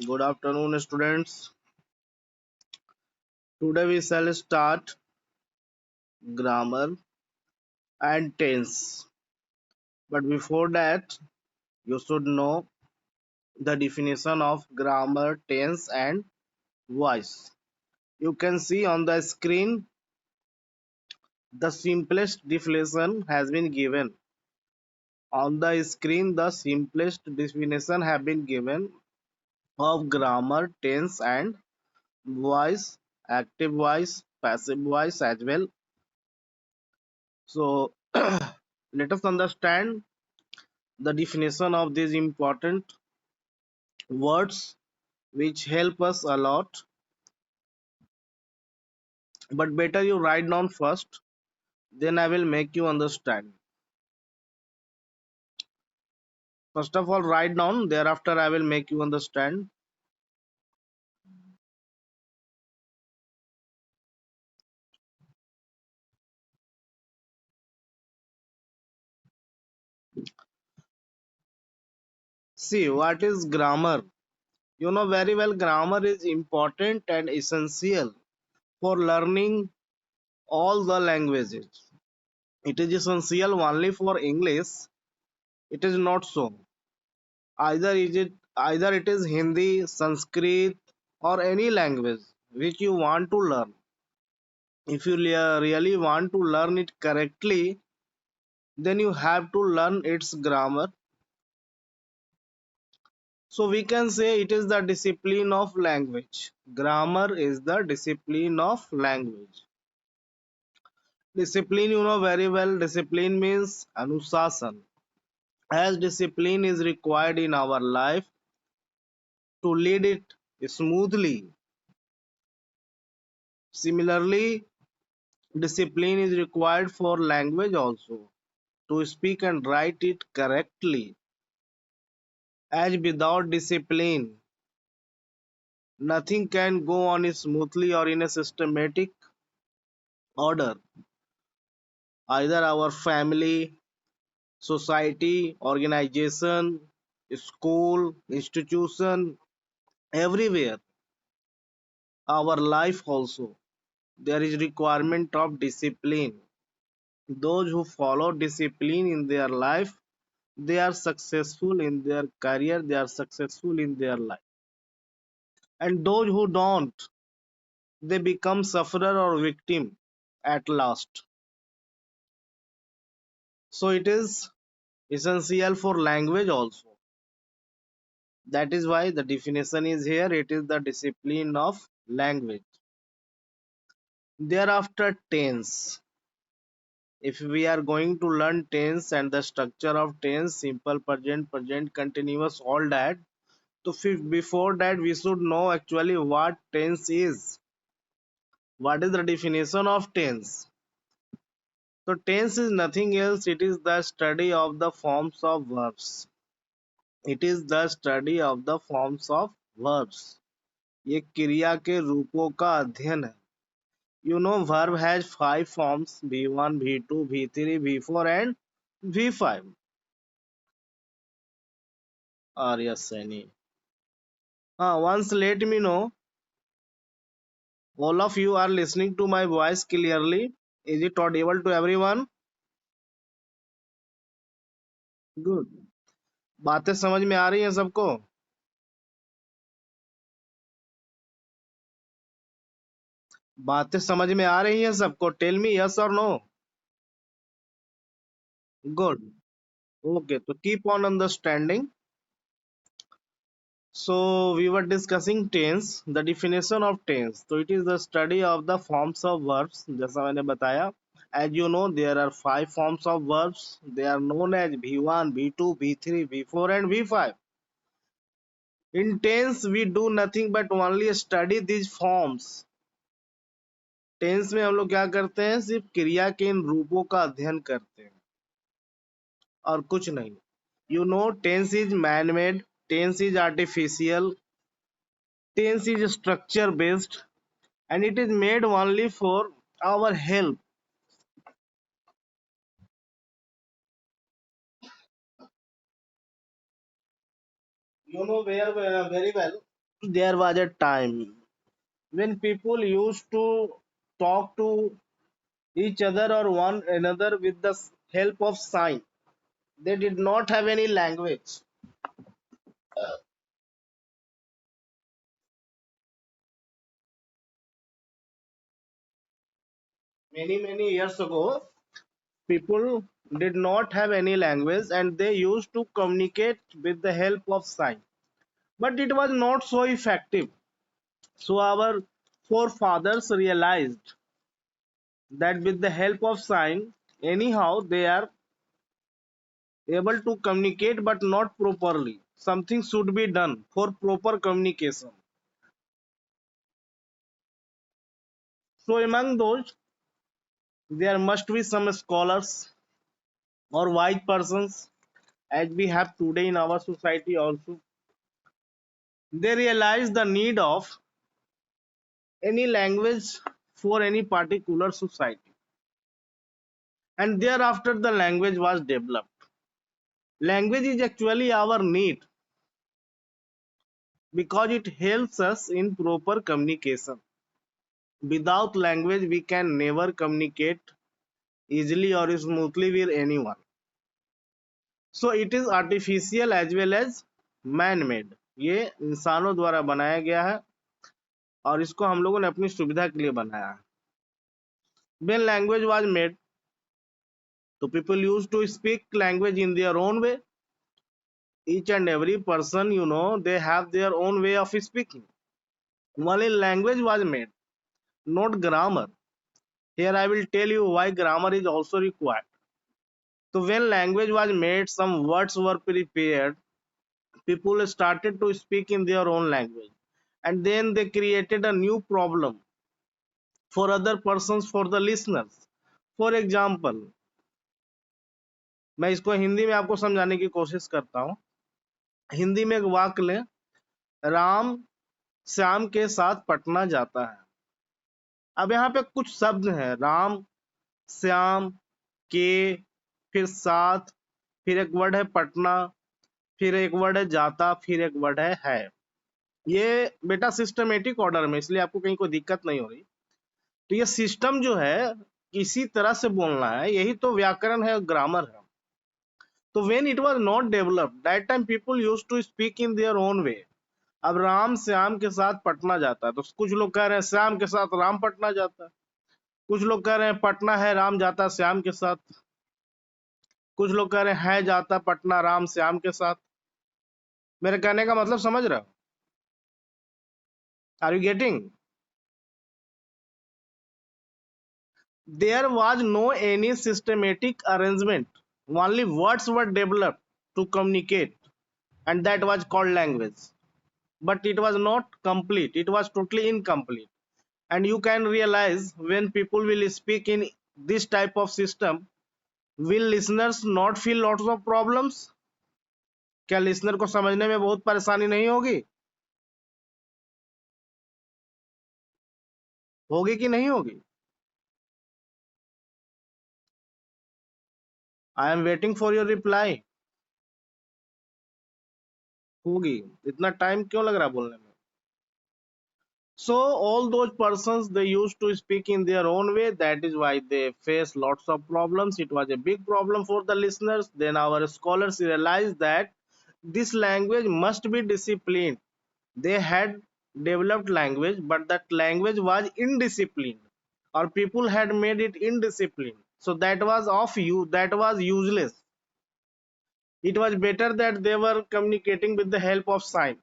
Good afternoon, students. Today we shall start grammar and tense. But before that, you should know the definition of grammar, tense, and voice. You can see on the screen the simplest definition has been given. On the screen, the simplest definition have been given of grammar, tense, and voice, active voice, passive voice as well. So let us understand the definition of these important words which help us a lot, but better you write down first, then I will make you understand. First of all, write down, thereafter I will make you understand. See, what is grammar? You know very well, grammar is important and essential for learning all the languages. It is essential only for English. It is not so. Either it is Hindi, Sanskrit, or any language which you want to learn. If you really want to learn it correctly, then you have to learn its grammar. So we can say it is the discipline of language. Grammar is the discipline of language. Discipline, you know very well, discipline means anusasan. As discipline is required in our life to lead it smoothly. Similarly, discipline is required for language also, to speak and write it correctly. As without discipline, nothing can go on smoothly or in a systematic order. Either our family, society, organization, school, institution, everywhere, our life also, there is requirement of discipline. Those who follow discipline in their life, they are successful in their career, they are successful in their life. And those who don't, they become sufferer or victim at last. So it is essential for language also. That is why the definition is here. It is the discipline of language. Thereafter, tense. If we are going to learn tense and the structure of tense, simple, present, present continuous, all that, so before that we should know actually what tense is. What is the definition of tense? So tense is nothing else. It is the study of the forms of verbs. It is the study of the forms of verbs. ये क्रिया के रूपों का अध्ययन है. You know verb has 5 forms: V1, V2, V3, V4 and V5. Or yes, any. Once let me know, all of you are listening to my voice clearly. Is it audible to everyone? Good. बातें समझ में आ रही हैं सबको? बातें समझ में आ रही हैं सबको? टेल मी यस और no. Good. Okay, so keep on understanding. So we were discussing tense, the definition of tense. So it is the study of the forms of verbs. जैसा मैंने बताया. As you know, there are 5 forms of verbs. They are known as V1, V2, V3, V4 and V5. In tense, we do nothing but only study these forms. Tense में हम लोग क्या करते हैं? सिर्फ क्रिया के इन रूपों का अध्ययन करते हैं और कुछ नहीं. You know, tense is man-made, tense is artificial, tense is structure based, and it is made only for our help. You know very well. There was a time when people used to talk to each other or one another with the help of sign. They did not have any language. Many years ago, people did not have any language and they used to communicate with the help of sign. But it was not so effective. So our forefathers realized that with the help of sign, anyhow they are able to communicate but not properly. Something should be done for proper communication. So among those, there must be some scholars or wise persons as we have today in our society also. They realize the need of any language for any particular society. And thereafter the language was developed. Language is actually our need because it helps us in proper communication. Without language, we can never communicate easily or smoothly with anyone. So it is artificial as well as man made. ये इंसानों द्वारा बनाया गया है और इसको हम लोगों ने अपनी सुविधा के लिए बनाया है. When language was made, so people used to speak language in their own way. Each and every person, they have their own way of speaking. Only language was made, not grammar. Here I will tell you why grammar is also required. So when language was made, some words were prepared. People started to speak in their own language. And then they created a new problem for other persons, for the listeners. For example, मैं इसको हिंदी में आपको समझाने की कोशिश करता हूँ. हिंदी में एक वाक्य लें, राम श्याम के साथ पटना जाता है. अब यहाँ पे कुछ शब्द हैं, राम, श्याम, के, फिर साथ, फिर एक वर्ड है पटना, फिर एक वर्ड है जाता, फिर एक वर्ड है. ये बेटा सिस्टमेटिक ऑर्डर में, इसलिए आपको कहीं कोई दिक्कत नहीं हो रही. तो ये सिस्टम जो है किसी तरह से बोलना है, यही तो व्याकरण है, ग्रामर है. तो when it was not developed, that time people used to speak in their own way. अब राम श्याम के साथ पटना जाता है, तो कुछ लोग कह रहे हैं श्याम के साथ राम पटना जाता है, कुछ लोग कह रहे हैं पटना है राम जाता श्याम के साथ, कुछ लोग कह रहे हैं है जाता पटना राम श्याम के साथ. मेरे कहने का मतलब समझ रहे हो? Are you getting? There was no any systematic arrangement. Only words were developed to communicate, and that was called language. But it was not complete. It was totally incomplete. And you can realize when people will speak in this type of system, will listeners not feel lots of problems? क्या listener को समझने में बहुत परेशानी नहीं होगी? होगी कि नहीं होगी? I am waiting for your reply. होगी. इतना टाइम क्यों लग रहा है बोलने में? So all those persons, they used to speak in their own way. That is why they face lots of problems. It was a big problem for the listeners. Then our scholars realized that this language must be disciplined. They had developed language, but that language was indisciplined, or people had made it indisciplined. So that was of you. That was useless. It was better that they were communicating with the help of sign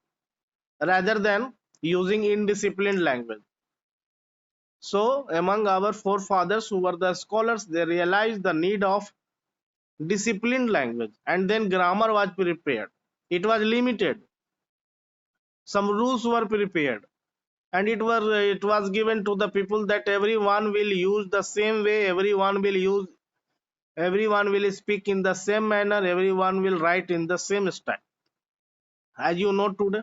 rather than using indisciplined language. So, among our forefathers who were the scholars, they realized the need of disciplined language, and then grammar was prepared. It was limited. Some rules were prepared, and it was given to the people that everyone will use the same way. Everyone will speak in the same manner. Everyone will write in the same style. As you know today,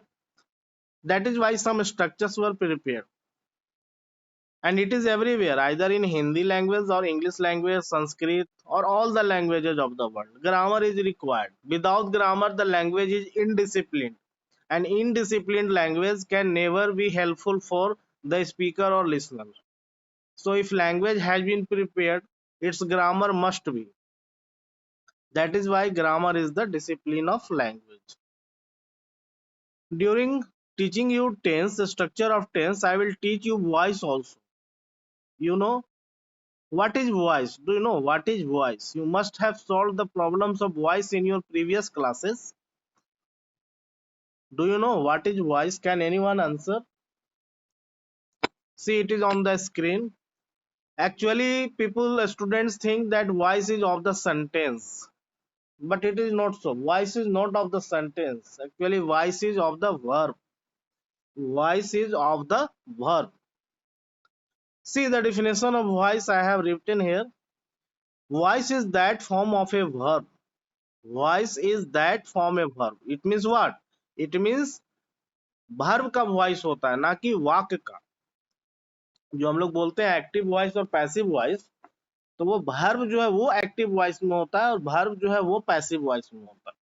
that is why some structures were prepared. And it is everywhere, either in Hindi language or English language, Sanskrit, or all the languages of the world. Grammar is required. Without grammar, the language is indisciplined, An indisciplined language can never be helpful for the speaker or listener. So if language has been prepared, its grammar must be. That is why grammar is the discipline of language. During teaching you tense, the structure of tense, I will teach you voice also. You know what is voice? Do you know what is voice? You must have solved the problems of voice in your previous classes. Do you know what is voice? Can anyone answer? See, it is on the screen. Actually, students think that voice is of the sentence, but it is not so. Voice is not of the sentence. Actually, voice is of the verb. Voice is of the verb. See the definition of voice I have written here. Voice is that form of a verb. Voice is that form of verb. It means what? It means verb का voice होता है, ना कि वाक्य का. जो हम लोग बोलते हैं एक्टिव वॉइस और पैसिव वॉइस, तो वो verb जो है वो एक्टिव वॉइस में होता है और verb जो है वो पैसिव वॉइस में होता है.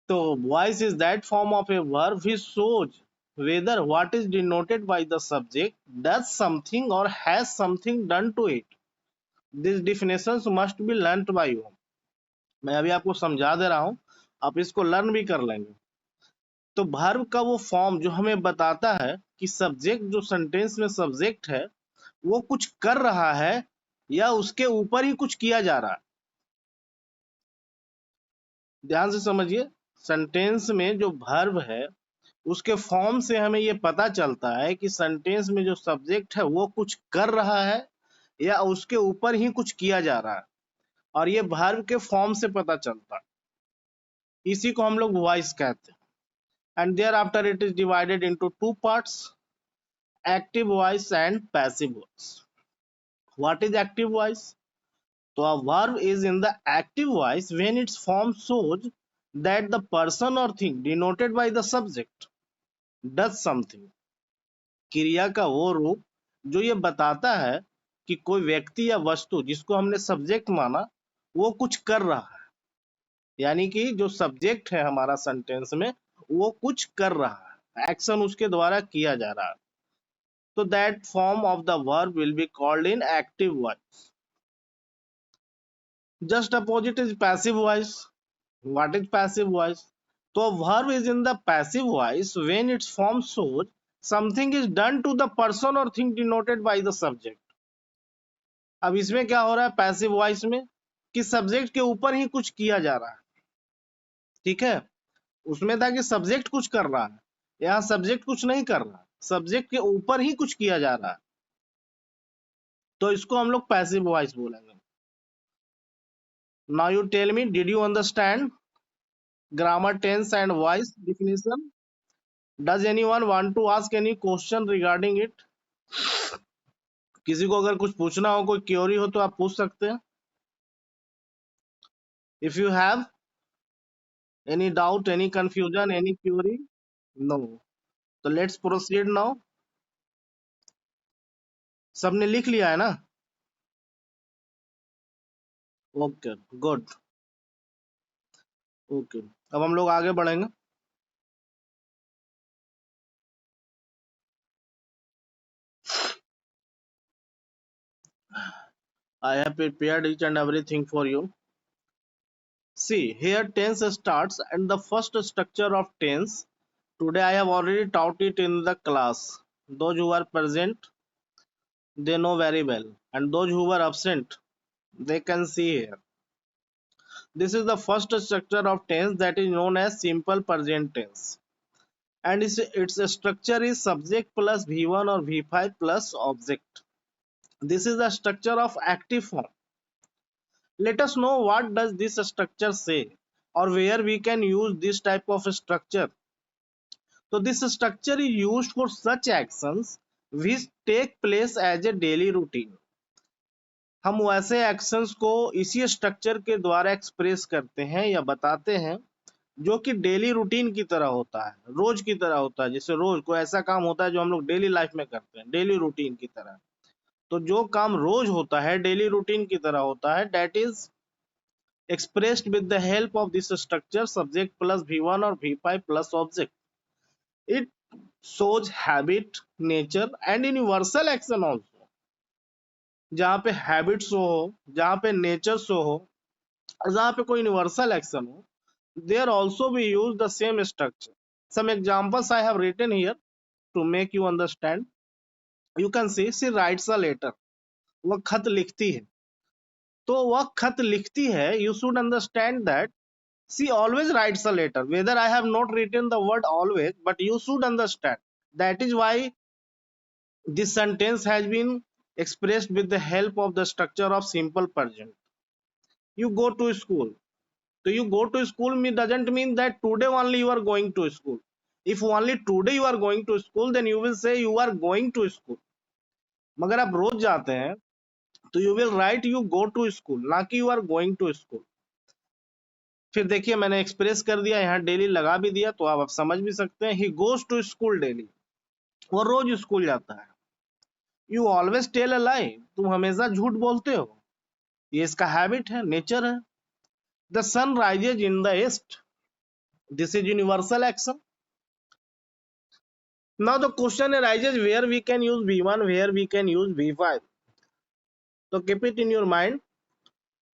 तो voice is that form of a verb which shows whether what is denoted by the subject does something or has something done to it. These definitions must be learnt by you. मैं अभी आपको समझा दे रहा हूं, आप इसको learn भी कर लेंगे. तो वर्ब का वो फॉर्म जो हमें बताता है कि सब्जेक्ट, जो सेंटेंस में सब्जेक्ट है, वो कुछ कर रहा है या उसके ऊपर ही कुछ किया जा रहा है. ध्यान से समझिए, सेंटेंस में जो वर्ब है उसके फॉर्म से हमें ये पता चलता है कि सेंटेंस में जो सब्जेक्ट है वो कुछ कर रहा है या उसके ऊपर ही कुछ किया जा रहा है, और ये वर्ब के फॉर्म से पता चलता है. इसी को हम लोग वॉइस कहते हैं. And thereafter it is divided into two parts, active voice and passive voice. What is active voice? So a verb is in the active voice when its form shows that the person or thing denoted by the subject does something. क्रिया का वो रूप जो ये बताता है कि कोई व्यक्ति या वस्तु जिसको हमने सब्जेक्ट माना वो कुछ कर रहा है, यानी कि जो सब्जेक्ट है हमारा सेंटेंस में वो कुछ कर रहा है, एक्शन उसके द्वारा किया जा रहा है. So that form of the verb will be called in active voice. Just opposite is passive voice. What is passive voice? So a verb is in the passive voice when its form shows something is done to the person or thing denoted by the subject. अब इसमें क्या हो रहा है passive voice में, कि subject के ऊपर ही कुछ किया जा रहा है. ठीक है, उसमें था कि सब्जेक्ट कुछ कर रहा है, यहाँ सब्जेक्ट कुछ नहीं कर रहा, सब्जेक्ट के ऊपर ही कुछ किया जा रहा है, तो इसको हम लोग पैसिव वॉइस बोलेंगे. Now you tell me, did you understand grammar, tense and voice definition? Does anyone want to ask any question regarding it? किसी को अगर कुछ पूछना हो, कोई क्यूरी हो तो आप पूछ सकते हैं. If you have any doubt, any confusion, any query, no. So let's proceed now. सबने लिख लिया है ना? Okay, good. ओके, अब हम लोग आगे बढ़ेंगे. I have prepared each and everything for you. See, here tense starts, and the first structure of tense, today I have already taught it in the class. Those who are present, they know very well, and those who were absent, they can see here. This is the first structure of tense, that is known as simple present tense, and its structure is subject plus V1 or V5 plus object. This is the structure of active form. Let us know what does this structure say, or where we can use this type of structure. So this structure is used for such actions which take place as a daily routine. हम वैसे actions को इसी structure के द्वारा express करते हैं या बताते हैं जो कि डेली रूटीन की तरह होता है, रोज की तरह होता है. जैसे रोज कोई ऐसा काम होता है जो हम लोग डेली लाइफ में करते हैं, डेली रूटीन की तरह. तो जो काम रोज होता है, डेली रूटीन की तरह होता है, that is expressed with the help of this structure subject plus v1 or v5 plus object. It shows habit, nature and universal action also. जहाँ पे हैबिट शो हो, जहाँ पे नेचर शो हो और जहाँ पे कोई यूनिवर्सल एक्शन हो, there also we use the same structure. Some examples I have written here to make you understand. You can see she writes a letter. वह खत लिखती है. तो वह खत लिखती है. You should understand that she always writes a letter. Whether I have not written the word always, but you should understand. That is why this sentence has been expressed with the help of the structure of simple present. You go to school. So you go to school doesn't mean that today only you are going to school. If only today you are going to school, then you will say you are going to school. मगर आप रोज जाते हैं तो you will write you go to school, ना कि you are going to school. फिर देखिए मैंने एक्सप्रेस कर दिया, यहाँ डेली लगा भी दिया, तो आप समझ भी सकते हैं. He goes to school daily, वो रोज स्कूल जाता है. You always tell a lie, तुम हमेशा झूठ बोलते हो. ये इसका हैबिट है, नेचर है. The sun rises in the east, this is universal action. Now the question arises where we can use V1, where we can use V5. So keep it in your mind.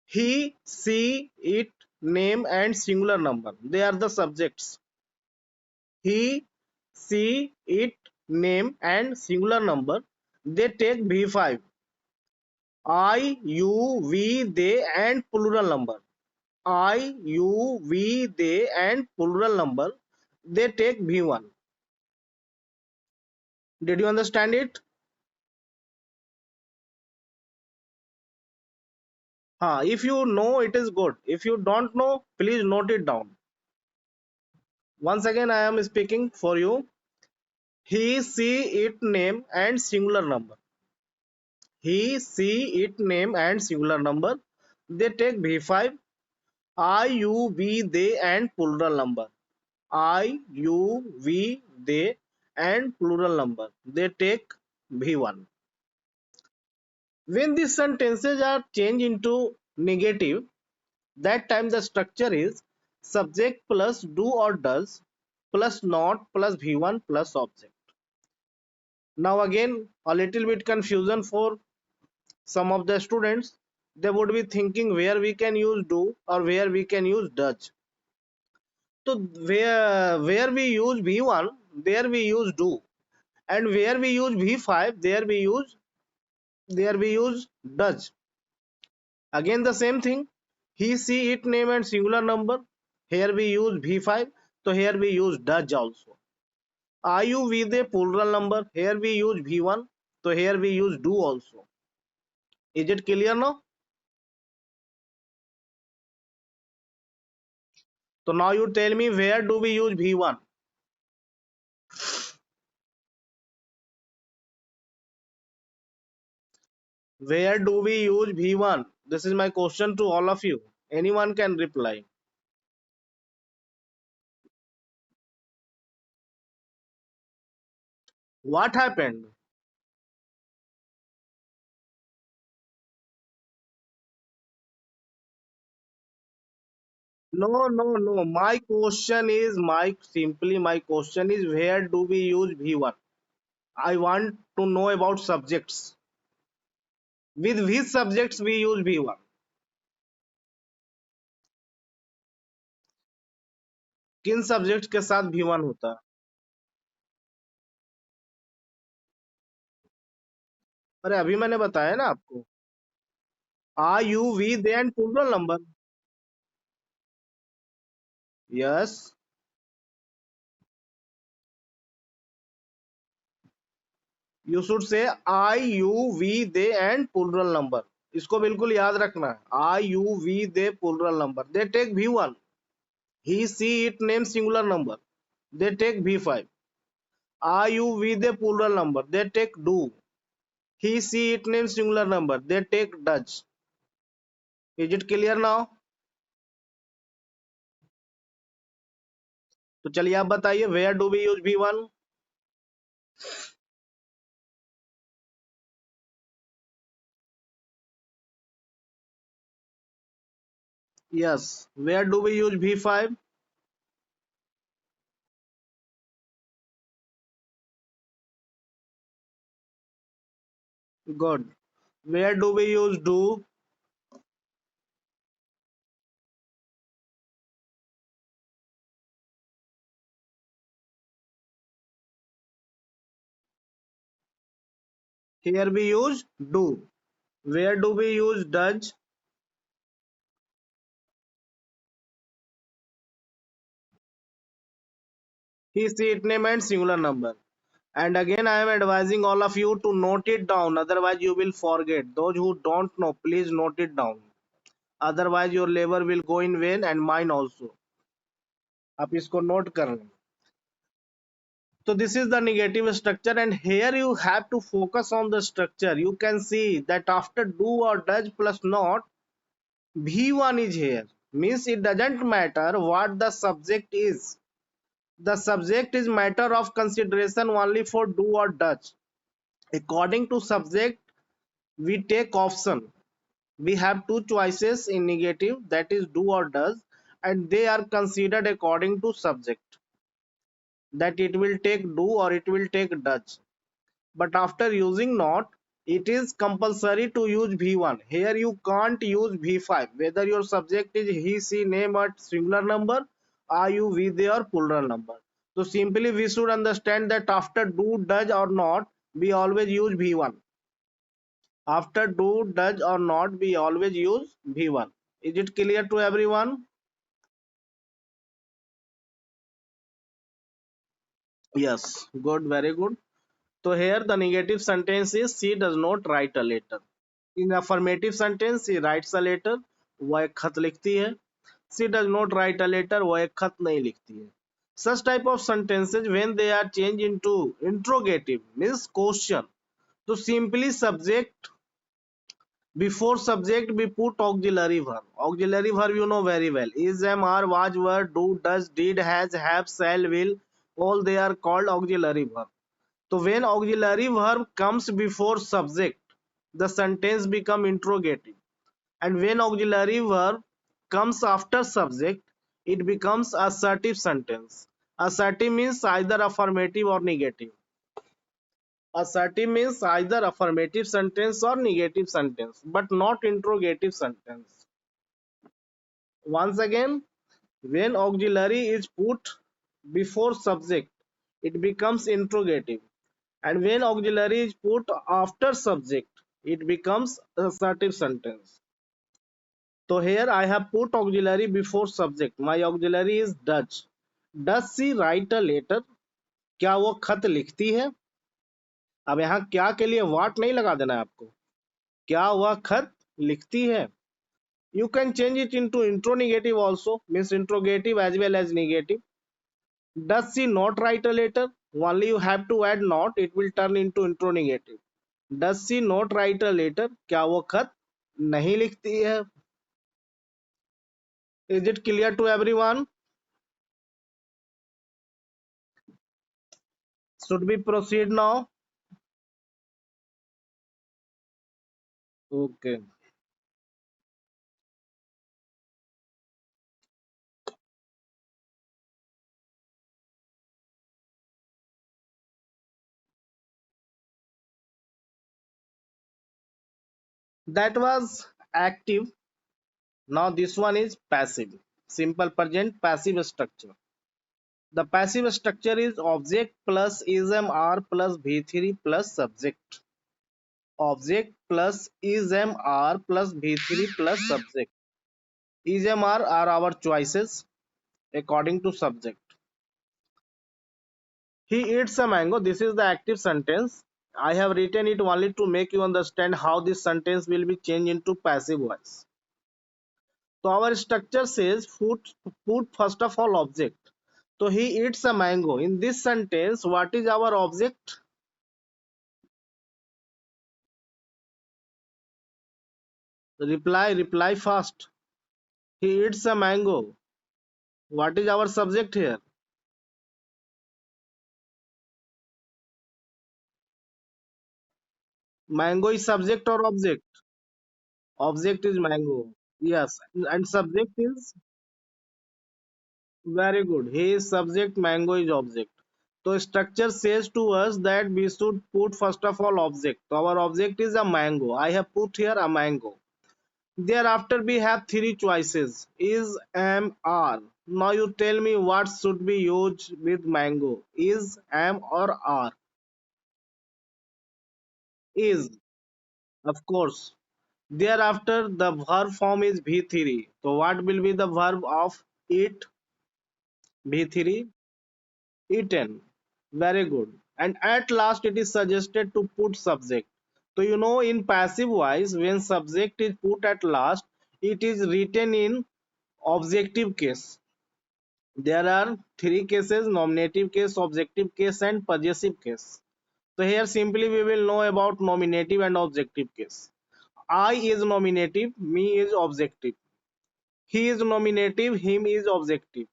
He, she, it, name and singular number. They are the subjects. He, she, it, name and singular number. They take V5. I, you, we, they and plural number. I, you, we, they and plural number. They take V1. Did you understand it? If you know it is good. If you don't know, please note it down. Once again, I am speaking for you. He, she, it, name and singular number. He, she, it, name and singular number. They take V5. I, you, we, they and plural number. I, you, we, they and plural number. They take V1. When these sentences are changed into negative, that time the structure is subject plus do or does plus not plus v1 plus object. Now again a little bit confusion for some of the students. They would be thinking where we can use do or where we can use does. So where we use v1, there we use do, and where we use v5, there we use does. Again the same thing. He, she, it, name and singular number. Here we use V5. So here we use does also. Are you with a plural number? Here we use V1. So here we use do also. Is it clear now? So now you tell me where do we use V1? Where do we use V1? This is my question to all of you. Anyone can reply. What happened? No, no, no. My question is where do we use V1? I want to know about subjects. With which subjects we use V1? किन subject के साथ V1 होता है? अरे अभी मैंने बताया ना आपको. Are you we they and plural number. Yes. You should say I you we they and plural number. इसको बिल्कुल याद रखना है. I you we they plural number. They take V1. He she it name singular number. They take V5. I you we they plural number. They take do. He she it name singular number. They take does. Is it clear now? तो चलिए आप बताइए where do we use V1? Yes. Where do we use V5? Good. Where do we use do? Here we use do. Where do we use does? He, she, it name and singular number. And again, I am advising all of you to note it down. Otherwise, you will forget. Those who don't know, please note it down. Otherwise, your labor will go in vain and mine also. आप इसको note कर लें. So this is the negative structure, and here you have to focus on the structure. You can see that after do or does plus not, V1 is here. Means it doesn't matter what the subject is. The subject is matter of consideration only for do or does. According to subject, we take option. We have two choices in negative, that is do or does, and they are considered according to subject, that it will take do or it will take does. But after using not, it is compulsory to use V1. Here you can't use V5, whether your subject is he, she, name or singular number, are you, we, they or plural number. So simply we should understand that after do, does or not, we always use V1. After do, does or not, we always use V1. Is it clear to everyone? Yes, good, very good. So here the negative sentence is she does not write a letter. In affirmative sentence, she writes a letter. वह एक खत लिखती है. She does not write a letter. वह एक खत नहीं लिखती है. Such type of sentences when they are changed into interrogative means question. So simply subject before subject we put auxiliary verb. Auxiliary verb you know very well. Is, am, are, was, were, do, does, did, has, have, shall, will. All they are called auxiliary verb. So when auxiliary verb comes before subject, the sentence become interrogative. And when auxiliary verb comes after subject, it becomes assertive sentence. Assertive means either affirmative or negative. Assertive means either affirmative sentence or negative sentence, but not interrogative sentence. Once again, when auxiliary is put before subject, it becomes interrogative. And when auxiliary is put after subject, it becomes assertive sentence. So here I have put auxiliary before subject. My auxiliary is does. Does she write a letter? क्या वो खत लिखती है? अब यहाँ क्या के लिए वाट नहीं लगा देना है आपको. क्या वह खत लिखती है? You can change it into interrogative also, means interrogative as well as negative. Does she not write a letter? Only you have to add not, it will turn into interrogative. Does she not write a letter? क्या वो खत नहीं लिखती है? Is it clear to everyone? Should we proceed now? Okay. That was active. Now this one is passive. Simple present passive structure. The passive structure is object plus ism r plus v3 plus subject. Object plus ism r plus v3 plus subject. Ism r are our choices according to subject. He eats a mango. This is the active sentence. I have written it only to make you understand how this sentence will be changed into passive voice. So our structure says food first of all object. So he eats a mango. In this sentence, what is our object? Reply fast. He eats a mango. What is our subject here? Mango is subject or object? Object is mango. Yes, and subject is very good. He is subject, mango is object. So structure says to us that we should put first of all object. So our object is a mango. I have put here a mango. Thereafter we have three choices: is, am, are. Now you tell me what should be used with mango: is, am, or are. Is, of course. Thereafter the verb form is V3. So what will be the verb of eat? V3, eaten. Very good. And at last it is suggested to put subject. So you know, in passive voice, when subject is put at last, it is written in objective case. There are three cases: nominative case, objective case, and possessive case. So here simply we will know about nominative and objective case. I is nominative, me is objective. He is nominative, him is objective.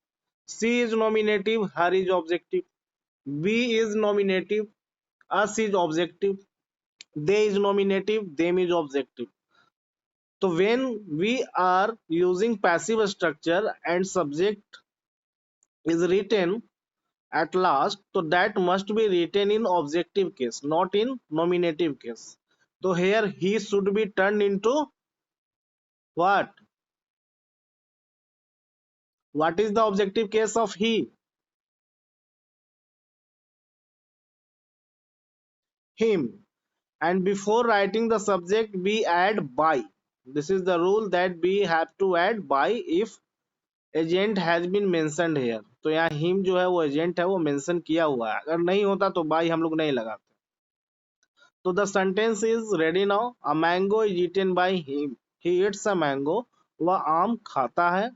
She is nominative, her is objective. We is nominative, us is objective. They is nominative, them is objective. So when we are using passive structure and subject is written at last, so that must be written in objective case, not in nominative case. So here he should be turned into what? What is the objective case of he? Him. And before writing the subject we add by. This is the rule that we have to add by if agent has been mentioned here. तो यहाँ him जो है वो agent है, वो mention किया हुआ है. अगर नहीं होता तो by हम लोग नहीं लगाते. So the sentence is ready now. A mango is eaten by him. He eats a mango. वह आम खाता है.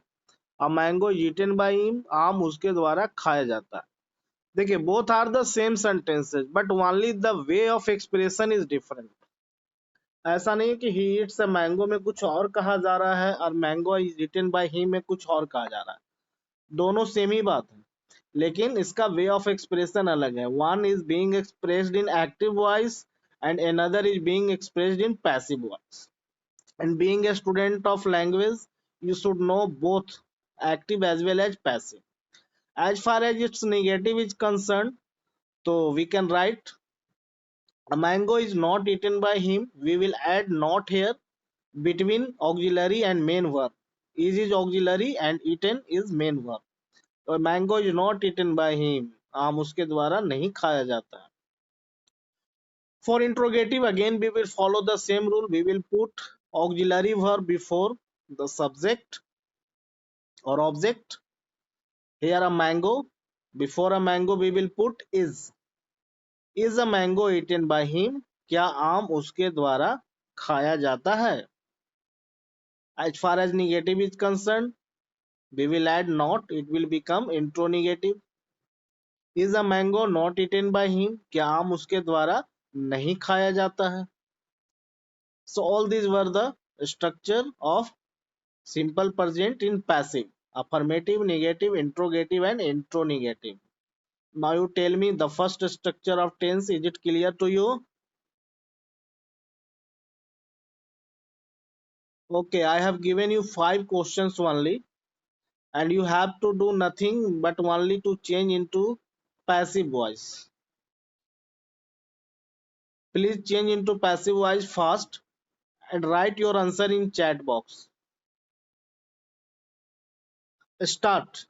A mango is eaten by him. आम उसके द्वारा खाया जाता है. देखिए, both are the same sentences, but only the way of expression is different. ऐसा नहीं है कि he eats a mango में कुछ और कहा जा रहा है और mango is eaten by him में कुछ और कहा जा रहा है. दोनों सेम ही बात है, लेकिन इसका वे ऑफ एक्सप्रेशन अलग है. One is being expressed in active voice and another is being expressed in passive voice. And being a student of language, you should know both active as well as passive. As far as its negative is concerned, so we can write a mango is not eaten by him. We will add not here between auxiliary and main verb. Is auxiliary and eaten is main verb. So mango is not eaten by him. आम उसके द्वारा नहीं खाया जाता है. For interrogative, again we will follow the same rule. We will put auxiliary verb before the subject or object. Here a mango. Before a mango we will put is. Is a mango eaten by him? क्या आम उसके द्वारा खाया जाता है? As far as negative is concerned, we will add not. It will become interrogative. Is a mango not eaten by him? क्या आम उसके द्वारा नहीं खाया जाता है? So all these were the structure of simple present in passive: affirmative, negative, interrogative, and interrogative. Now you tell me the first structure of tense. Is it clear to you? Okay, I have given you 5 questions only, and you have to do nothing but only to change into passive voice. Please change into passive voice fast and write your answer in chat box. Start.